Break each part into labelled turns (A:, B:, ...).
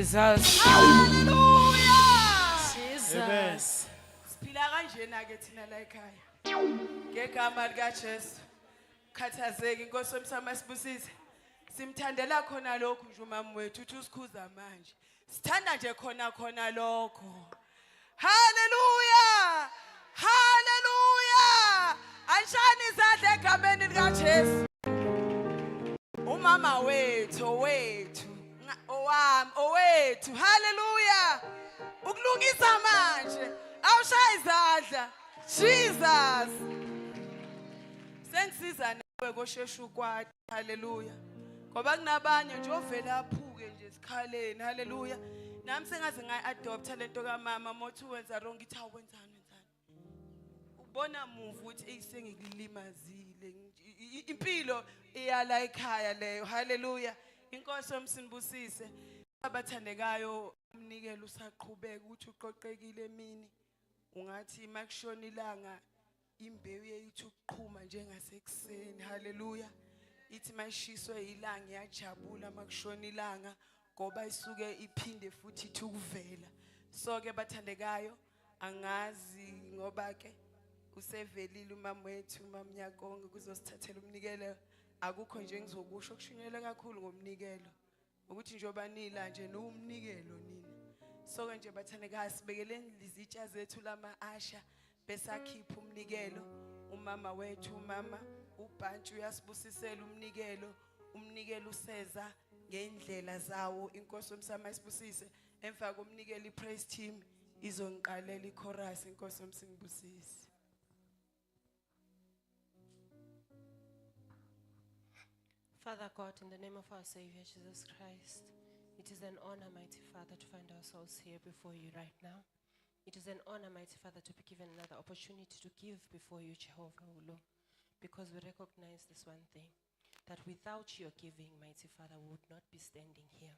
A: Jesus. Hallelujah.
B: Jesus.
A: Siphila kanjena ke thina la ekhaya. Ngegama lika Jesu. Khathazeki Nkosi yomsamo sibusise. Simthandela khona lokho nje umama wethu uthi usikhuza manje. Sithanda nje khona lokho. Hallelujah. Hallelujah. Ashani izandla egameni lika Jesu. Umama wethu owami owethu. Hallelujah. Ukulungisa manje. Awushaya izandla. Jesus. Sengisiza nawe koshesha ukwati. Hallelujah. Ngoba kunabanye nje ovela aphuke nje esikhaleni. Hallelujah. Nami sengaze ngayi-adopta lento kamama mothi wenza wrong ithi awenzani. Ubona move ukuthi eyisengikulimazile. Impilo iyala ekhaya leyo. Hallelujah. Inkosi yomsinibusise. Abathandekayo umnikelo usaqhubeka ukuthi uqoqekile emini. Ungathi makushona ilanga imbewu yethu ukuqhuma njengasekuseni. Hallelujah. Ithi mayishiswe ilanga iyajabula makushona ilanga ngoba isuke iphinde futhi ithi ukuvela. So ke bathandekayo angazi ngoba ke usevelile umama wethu umama Nyakonge kuzosithathela umnikelo. Akukho nje ngizokusho kushunyelwe kakhulu ngomnikelo ukuthi njoba nila nje nomnikelo nini. So ke nje bathandekayo sibekeleni izitsha zethu lama asha besakhipha umnikelo. Umama wethu umama uBhantshi uyasibusisela umnikelo useza ngendlela zawo. Inkosi yomsamo isibusise emva komnikelo ipraise team izongiqalela ichorus. Inkosi yomsingibusise.
C: Father God, in the name of our Savior Jesus Christ, it is an honor, mighty Father, to find ourselves here before you right now. It is an honor, mighty Father, to be given another opportunity to give before you, Jehovah Ulu, because we recognize this one thing, that without your giving, mighty Father, we would not be standing here.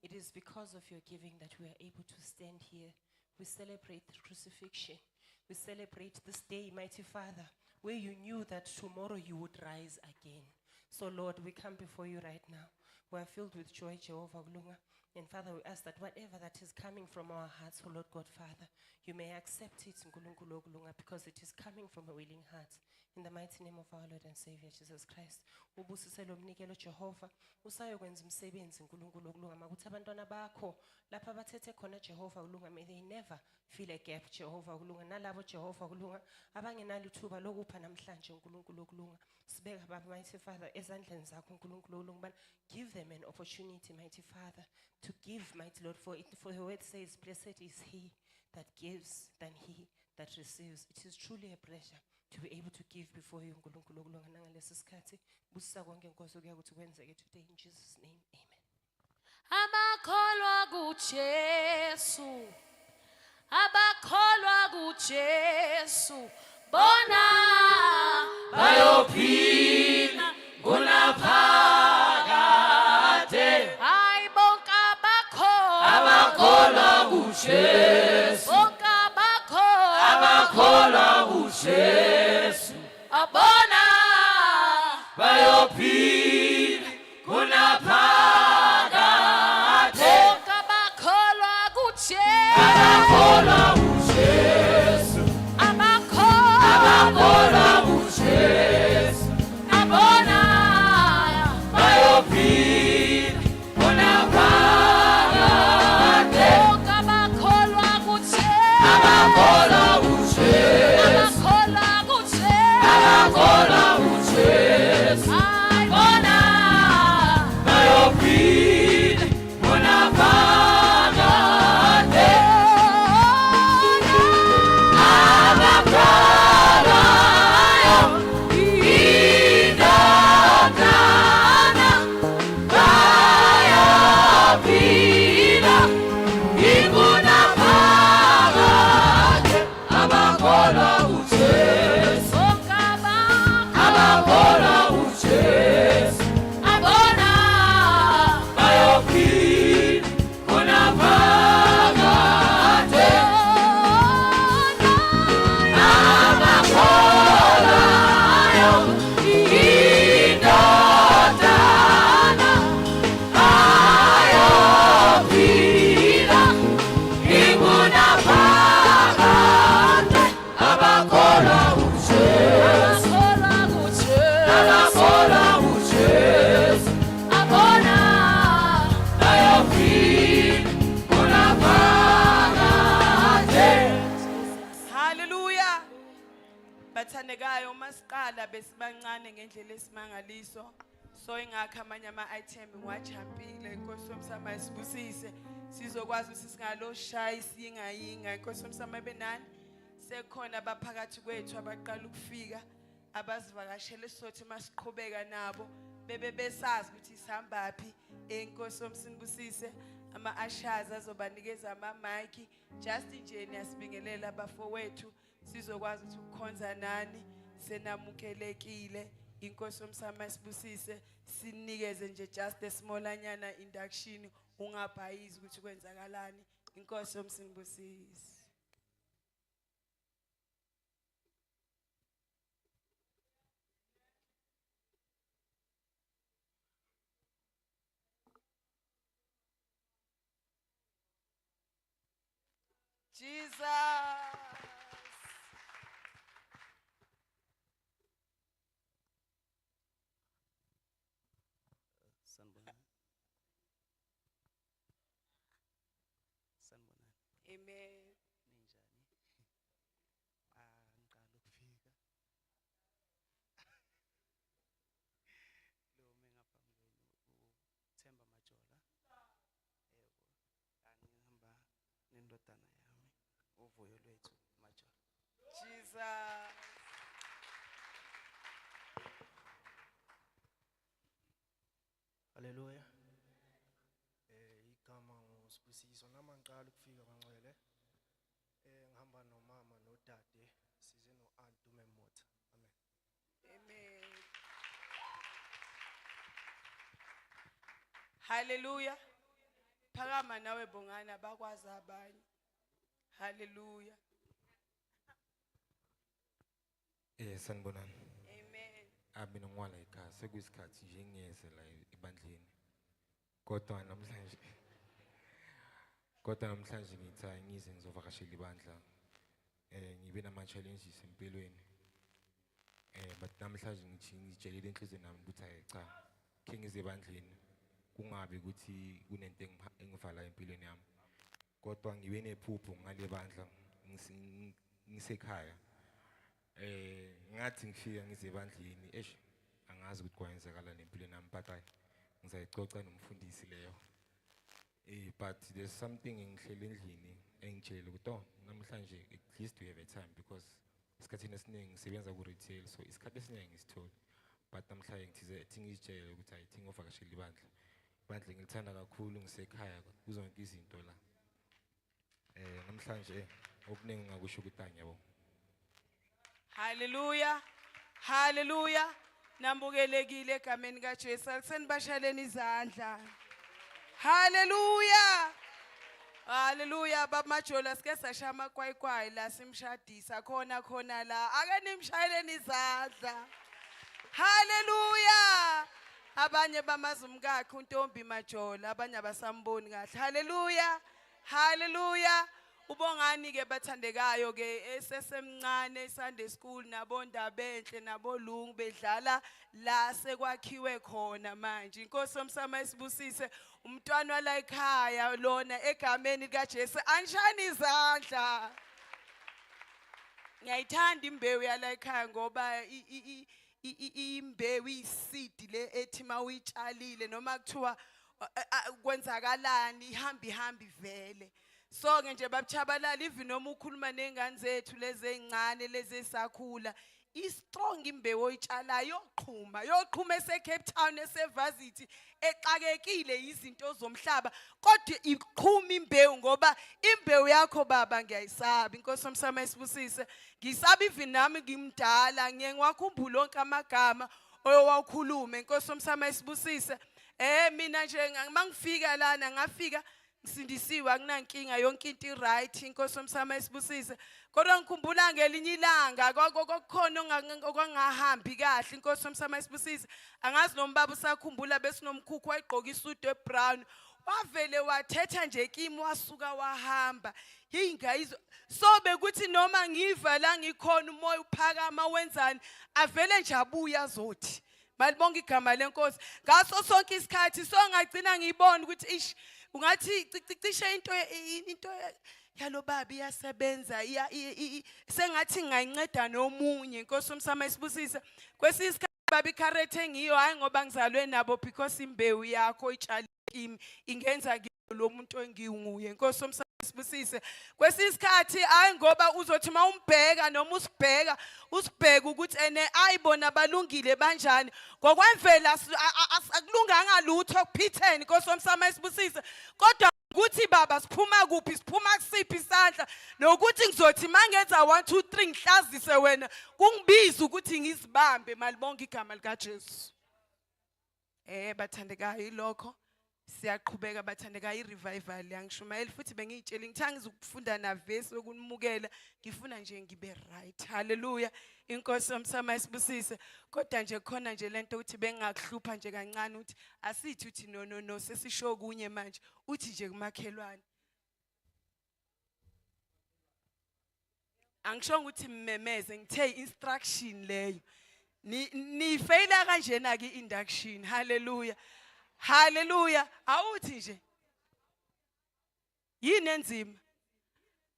C: It is because of your giving that we are able to stand here. We celebrate the crucifixion. We celebrate this day, mighty Father, where you knew that tomorrow you would rise again. So, Lord, we come before you right now. We are filled with joy, Jehovah Glunga. And Father, we ask that whatever that is coming from our hearts, oh Lord God, Father, you may accept it, Nkulunkulu Glunga, because it is coming from a willing heart. In the mighty name of our Lord and Savior, Jesus Christ. Ubusiselo mnikelo Jehova, usayokwenza umsebenzi Nkulunkulu Glunga, makuthi abantwana bakho lapha abathethe khona Jehova Glunga, may they never feel a gap, Jehova Glunga. Nalabo Jehova Glunga, abangenalo ithuba lokupha namhlanje Nkulunkulu Glunga. Sibeka baba, mighty Father, ezandleni zakho Nkulunkulu Glunga, give them an opportunity, mighty Father, to give, mighty Lord, for the word says, blessed is he that gives than he that receives. It is truly a pleasure to be able to give before you, Nkulunkulu Glunga, nangalesi sikhathi busa konke Nkosi kuya ukuthi kwenzeke today in Jesus' name, amen.
D: Abakholwa kuJesu, abakholwa kuJesu, bona
B: bayophila kunaphakade.
D: Hayi bonke
B: abakholwa kuJesu,
D: bonke
B: abakholwa kuJesu,
D: abona
B: bayophila kunaphakade.
D: bonke abakholwa kuJesu,
B: Abakholwa kuJesu, abakholwa kuJesu,
D: abona
B: bayophila kunaphakade.
D: bonke abakholwa kuJesu,
B: Abakholwa kuJesu, abakholwa kuJesu,
D: hayi bona
B: bayophila kunaphakade. Abakholwayo indawo
A: Abathandekayo uma siqala besibancane ngendlela esimangaliso. So ingakho amanye ama-item ngiwajampile. Inkosi yomsama isibusise. Sizokwazi ukuthi singaloshaya isiyingayinga. Inkosi yomsama benani. Sekhona abaphakathi kwethu abaqala ukufika. Abasivakashele sothi masiqhubeka nabo. Bebe besazi ukuthi sihambaphi. Inkosi yomsibusise. Ama-ushers azobanikeza ama-mic. Just nje niyasibingelela abafowethu. Sizokwazi ukuthi ukukhonza nani senamukelekile. Inkosi yomsama isibusise sinikeze nje just a small anyana induction ungabhayizi ukuthi kwenzakalani. Inkosi yomsibusise. Jesus. Amen. Jesus.
E: Hallelujah. Igama nguSibusiso nami ngiqala ukufika bangcwele. Ngihamba nomama nodade size noAunty uMemotha. Amen.
A: Amen. Hallelujah. Phakama nawe bongana bakwazi abanye. Hallelujah.
F: Sanibonani.
A: Amen.
F: Abina ngwala ekhaya sekuyisikhathi nje ngiyeze la ebandleni. Kodwa namhlanje ngithi ngize ngizovakashela ibandla. Ngibe nama challenges empilweni. But namhlanje ngithi ngitshelile enhlizweni nami ukuthi hayi cha. Ke ngize ebandleni kungabe ukuthi kunento engivala empilweni yami. Kodwa ngibe nephupho ngale bandla ngisekhaya. Ngathi ngifika ngize ebandleni angazi ukuthi kwenzakala nempilo nami but ngizayicoca nomfundisi leyo. But there's something engihlele endlini engitshela ukuthi namhlanje at least we have a time because isikhathini esiningi ngisebenza ku retail so isikhathi esiningi ngisitholi but namhlanje ngithi ngizitshele ukuthi I think ovakashela ibandla ngilithanda kakhulu ngisekhaya kuzonke izinto la. Namhlanje okuningi ngakusho ukuthi anyabo.
A: Hallelujah. Hallelujah. Namukelekile egameni kaJesu. Senibashaleni izandla. Hallelujah. Hallelujah. Baba Majola sike sashama kwayikwai la simshadisa khona la. Ake nimshayeleni izandla. Hallelujah. Abanye bamazi umkakhe uNtombi Majola, abanye abasamboni kahle. Hallelujah. Hallelujah. Ubongani ke bathandekayo ke esesemncane Sunday school nabondaba enhle nabolungu bedlala la sekwakhiwe khona manje. Inkosi yomsama isibusise umntwana la ekhaya lona egameni likaJesu anshani izandla. Ngiyayithanda imbewu yala ekhaya ngoba imbewu iseed le ethi mawuyitshalile noma kuthiwa kwenzakalani ihambi vele. So nje babuchabalala even noma ukhuluma nezingane zethu lezi ezincane lezi esakhula istrong imbewu oyitshalayo yoqhuma eseCape Town eseVarsity exakekile izinto zomhlaba kodwa iqhuma imbewu ngoba imbewu yakho baba ngiyayisaba. Inkosi yomsama isibusise ngisaba even nami ngimdala ngiyengwakhumbula onke amagama owakhuluma. Inkosi yomsama isibusise mina nje mangifika lana ngafika ngisindisiwe akunankinga yonke into iright. Inkosi yomsama isibusise kodwa ngikhumbula ngelinye ilanga kokukhona okungahambi kahle. Inkosi yomsama isibusise angazi nombaba usakhumbula besinomkhukhu wayigqoka isudu ebrown wavele wathetha nje kimi wasuka wahamba. Ingayizwa so bekuthi noma ngiva la ngikhona umoya uphakama wenzani avele nje abuya azothi malibonga igama lenkosi ngaso sonke isikhathi. So ngagcina ngibona ukuthi ungathi cishe into yalo baba iyasebenza sengathi ngayinceda nomunye inkosi yomsama isibusise kwesinye isikhathi baba ikharethe ngiyo hayi ngoba ngizalwe nabo because imbewu yakho itshala kimi ingenza lo muntu enginguye inkosi yomsama isibusise kwesinye isikhathi hayi ngoba uzothi mawumbheka noma usibheka ukuthi ayibona balungile banjani ngokwemvela akulunganga lutho kuphitheni inkosi yomsama isibusise kodwa ukuthi baba siphuma kuphi siphuma kusiphi isandla nokuthi ngizothi mangenza 1 2 3 ngihlazise wena kungibiza ukuthi ngizibambe malibonke igama lika Jesu bathandekayo ilokho siyaqhubeka bathandekayo irevival yangishumayeli futhi bengiyitshela ngithanga ngizokufunda na verse yokunimukela ngifuna nje ngibe right haleluya inkosi yomsama isibusise kodwa nje khona nje lento ukuthi bengakuhlupha nje kancane uthi asithi uthi no sesisho kunye manje uthi nje kumakhelwane angisho ukuthi mmemeze ngithe instruction leyo ni faila kanjena ke induction haleluya haleluya awuthi nje yini enzima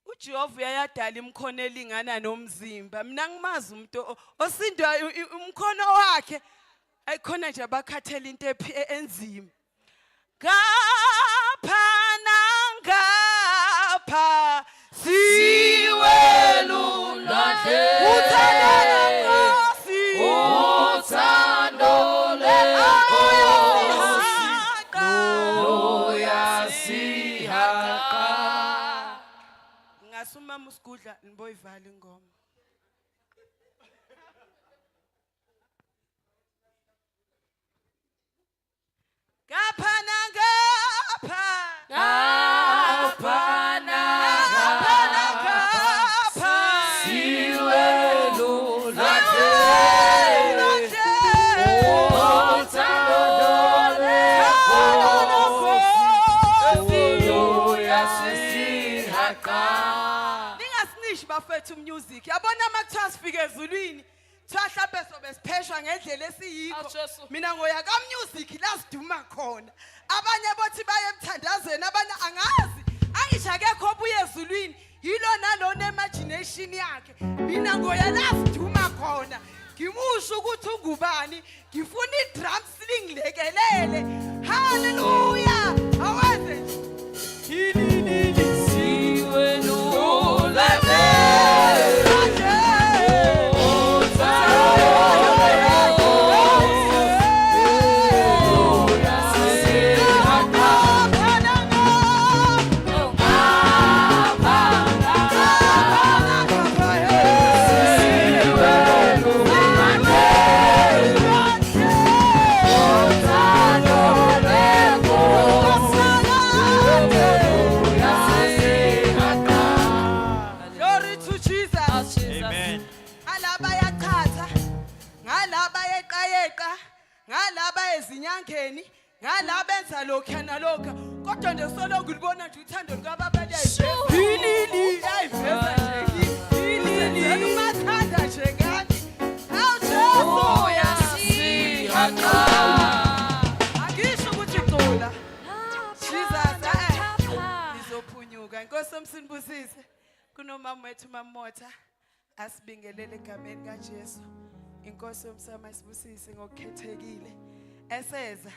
A: uJehova uyayadala imkhono elingana nomzimba mina ngimazi umuntu osindwa umkhono wakhe ayikhona nje abakhathela into enzima ngapha nangapha
B: siwelulade
A: uthandana Nkosi
B: uthando
A: ngasuma musigudla niboyivala ingoma ngapha nangapha bafethu music yabona makuthiwa sifike ezulwini thiwa mhlawumbe sobe sipheshwa ngendlela esiyikho mina ngoya ka music la siduma khona abanye bothi baye emthandazweni abanye angazi angisho akekho obuye ezulwini yilo nalona imagination yakhe mina ngoya la siduma khona ngimusho ukuthi ungubani ngifuna idrum slingilekelele haleluya awenze ezinyangeni ngalabenza lokho nalokho kodwa nje solo ngilibona nje uthando likaBaba liyayiveza ayiveza nje umathanda nje ngathi awuJesu yasihaka akisho ukuthi icola Jesus izophunyuka inkosi omsinibusise kunomama wethu mamotha asibingelele egameni kaJesu inkosi yomsama isibusise ngokukhethekile eseza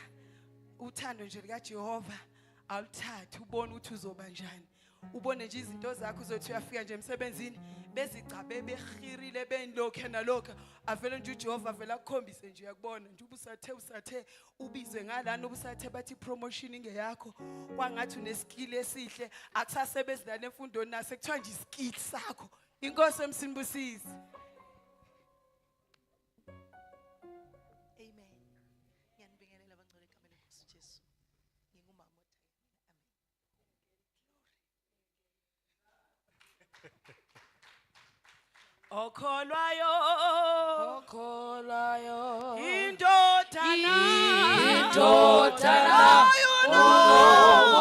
A: uthando nje likaJehova awuthatha ubone ukuthi uzoba njani ubone nje izinto zakho uzothi uyafika nje emsebenzini bezigcabe behirile benilokho nalokho avele nje uJehova avela akukhombise nje yakubona nje ubusathe ubizwe ngalana ubusathe bathi promotion ingeyakho kwangathi uneskill esihle akusasebenzi la emfundweni nase kuthiwa nje iskill sakho inkosi emsinibusise. Okholwayo indodana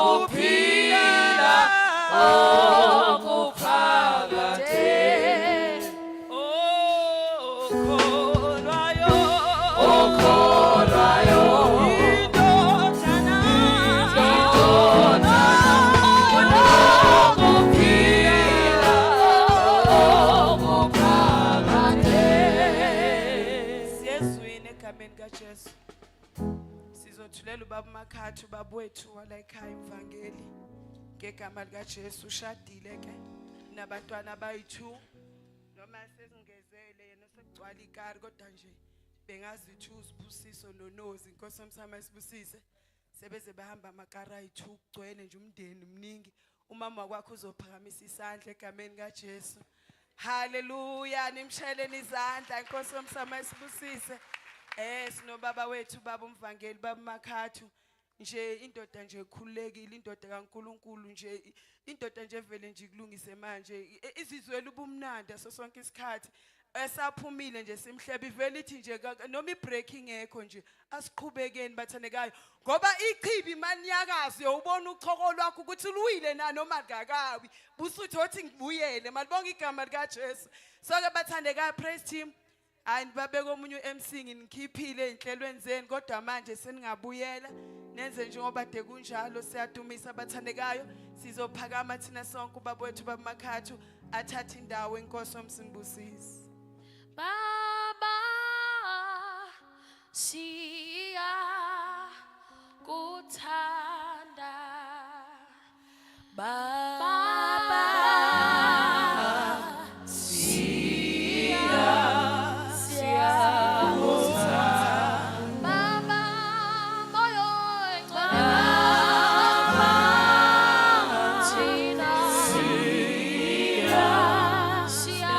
A: unokuphila okuphakade okholwayo indodana unokuphila sizothulela ubaba Makhathu ubaba wethu wala ekhaya imvangeli ngegama lika Jesu ushadile ke nabantwana abayi2 noma sezingezele yena sekugcwala ikari kodwa nje bengazithi uzibusiso nonozi inkosi yomsama isibusise sebeze bahamba amakara ayi2 kugcwele nje umndeni mningi umama wakho uzophakamisa isandla egameni kaJesu haleluya nimsheleni izandla inkosi yomsama isibusise sinobaba wethu baba umvangeli baba Makhathu nje indoda nje ekhululekile indoda kaNkuluNkulu nje indoda nje vele nje kulungise manje izizwela ubumnandi aso sonke isikhathi esaphumile nje simhlebe ivele ithi nje noma ibreaking ekho nje asiqhubekeni bathandekayo ngoba ichibi manyakazi uyobona uchoko lwakho ukuthi luwile na noma ngakawi busuthi othi ngibuyele malibonga igama lika Jesu so ke bathandekayo praise team and babeka omunye uMC nginikhiphile enhlelweni zeni kodwa manje seningabuyela nenze njengoba de kunjalo siyadumisa abathandekayo sizophakama thina sonke ubaba wethu baba Makhathu athatha indawo inkosi yomsimbusisi
D: Baba siya kuthanda Baba Baba moyo engcwele siya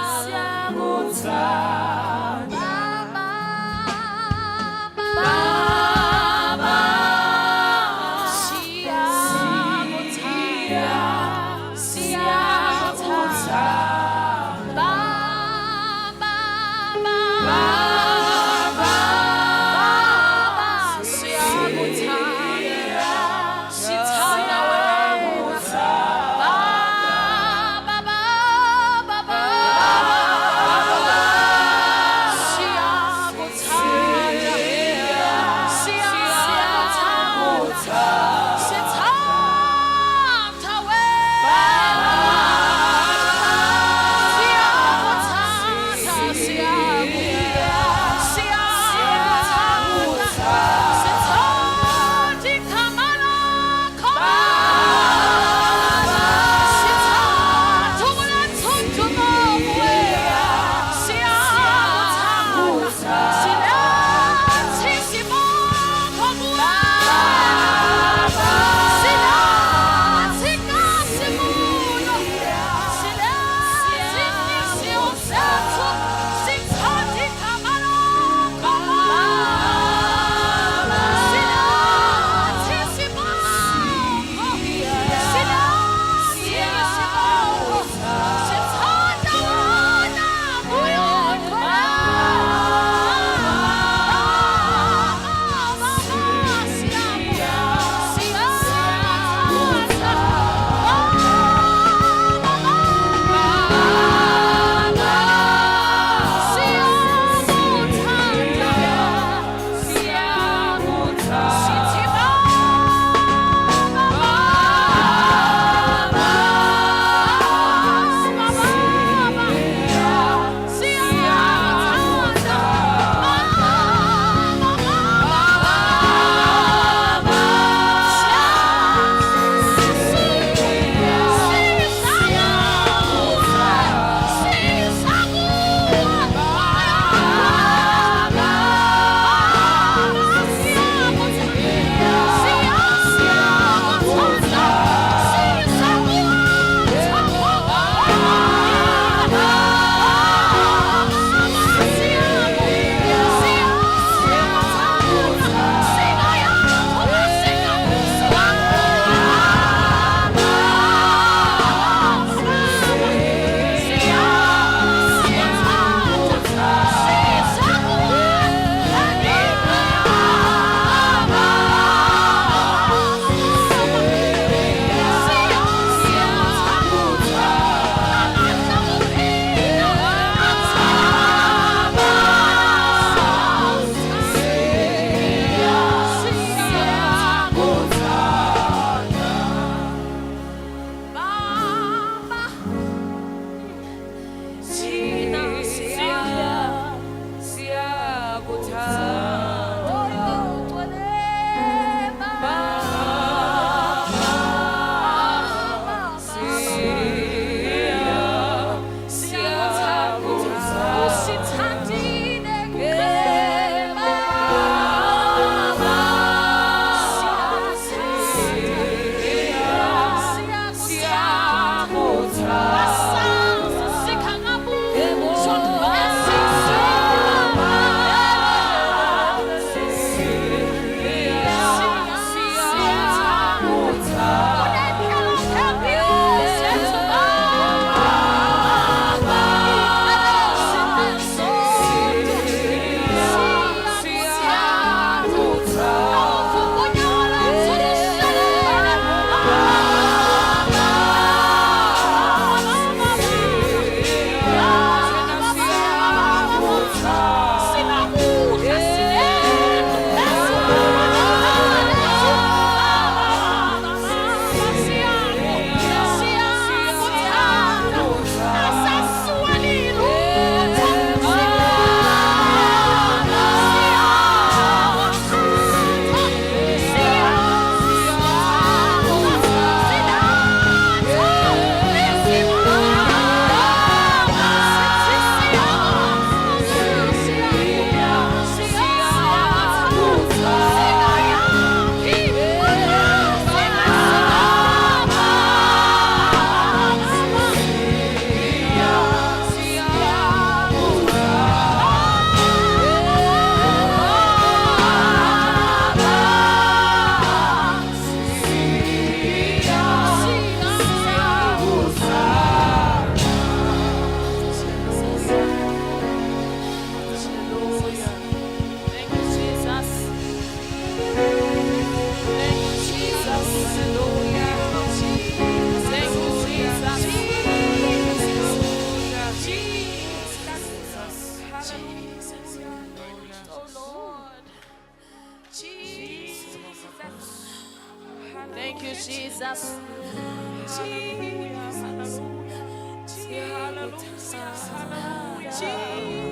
D: Thank you, Jesus.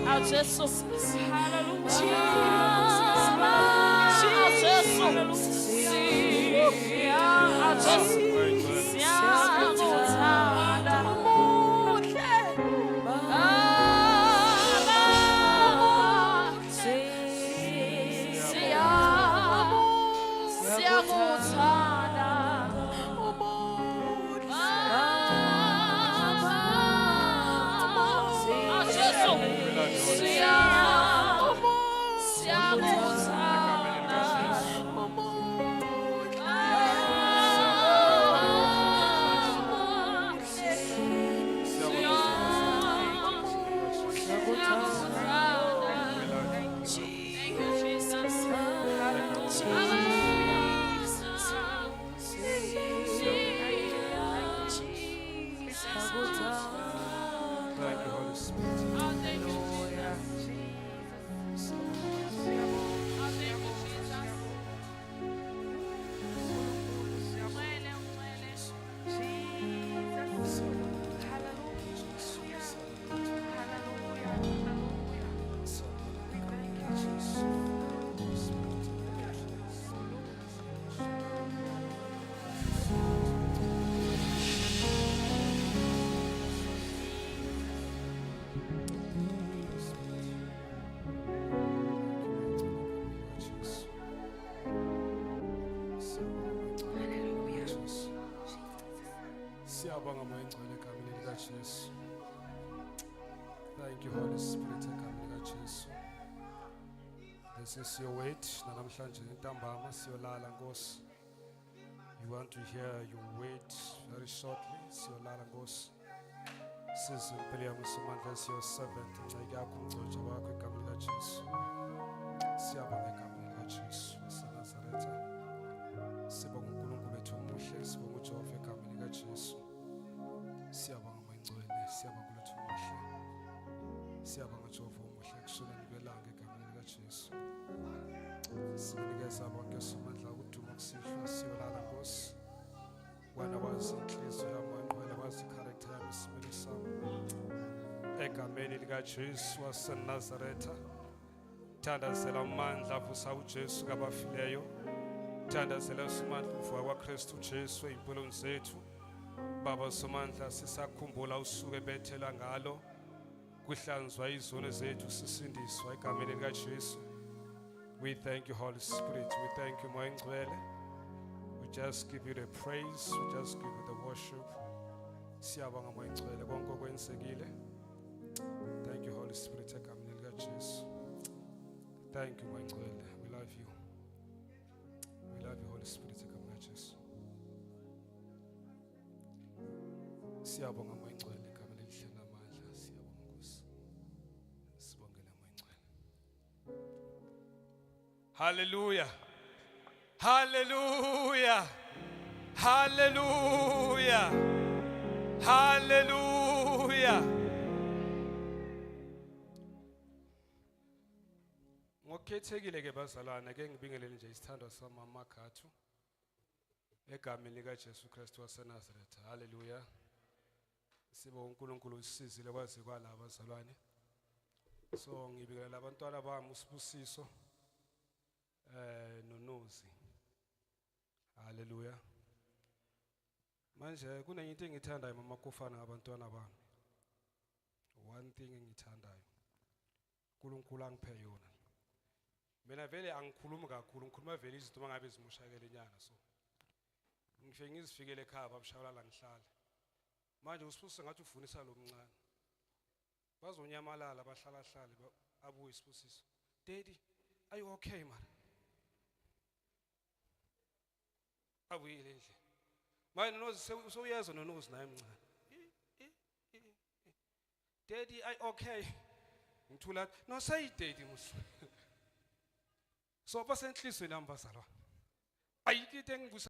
D: Ao Jesus.
E: Thank you, Holy Spirit. Siyabonga mayingcwele egameni likaJesu. Thank you, Holy Spirit, egameni likaJesu. This is your word. Namhlanje ntambama siyolala Nkosi. You want to hear your word very shortly. Siyolala Nkosi. Sizimpilo yami somandla siyo servant inceke yakho umgcotsha wakho egameni likaJesu. Siyabonga egameni likaJesu waseNazaretha. Sibonga uNkulunkulu wethu omuhle, sibonga uJehova egameni likaJesu. Siyabonga mayingcwele, siyabonga uLwethu omuhle. Siyabonga Jehova omuhle kushoneni kwelanga egameni likaJesu. Sinikeza bonke somandla ukuduma kusihlwa siyolala Nkosi. Wena wazi inhliziyo yami mayingcwele, wazi i-character yami, isimilo sami. Egameni likaJesu waseNazaretha. Thandazela amandla avusa uJesu kabafileyo. Thandazela somandla uvuka kwaKristu Jesu ezimpilweni zethu. Baba somandla sisakhumbula usuku ebethela ngalo kuhlanzwa izono zethu sisindiswa egameni likaJesu. We thank you, Holy Spirit. We thank you, mayingcwele. We just give you the praise. We just give you the worship. Siyabonga mayingcwele konke okwensekile. Thank you, Holy Spirit, egameni likaJesu. Thank you, mayingcwele. We love you. We love you, Holy Spirit, egameni likaJesu. Siyabonga mayingcwele egameni elihle namandla. Siyabonga Nkosi. Sibongela mayingcwele. Hallelujah. Hallelujah. Hallelujah. Hallelujah. Ngokhethekile ke bazalwane ke ngibingelele nje isithandwa samama Khathu egameni likaJesu Kristu waseNazaretha. Hallelujah. Sibonga uNkulunkulu usizile kwaze kwalaba bazalwane. So ngibingelela abantwana bami uSibusiso noNozi. Hallelujah. Manje kunenye into engithandayo mama Kofana ngabantwana bami. One thing engithandayo. uNkulunkulu angiphe yona. Mina vele angikhulumi kakhulu, ngikhuluma vele izinto mangabe zimushakele inyanga so. Ngifike ngizifikele ekhaya babishawula la ngihlala. Manje uSibusiso ngathi ufundisa lo mncane. Bazonyamalala bahlala hlale abuye uSibusiso. Daddy, are you okay man? Abuyile nje. Manje noNozi usuyezwa noNozi naye mncane. Daddy, are you okay? Ngithula, no say daddy musu. So basenhlizweni yami bazalwa. Ayikho into engibuza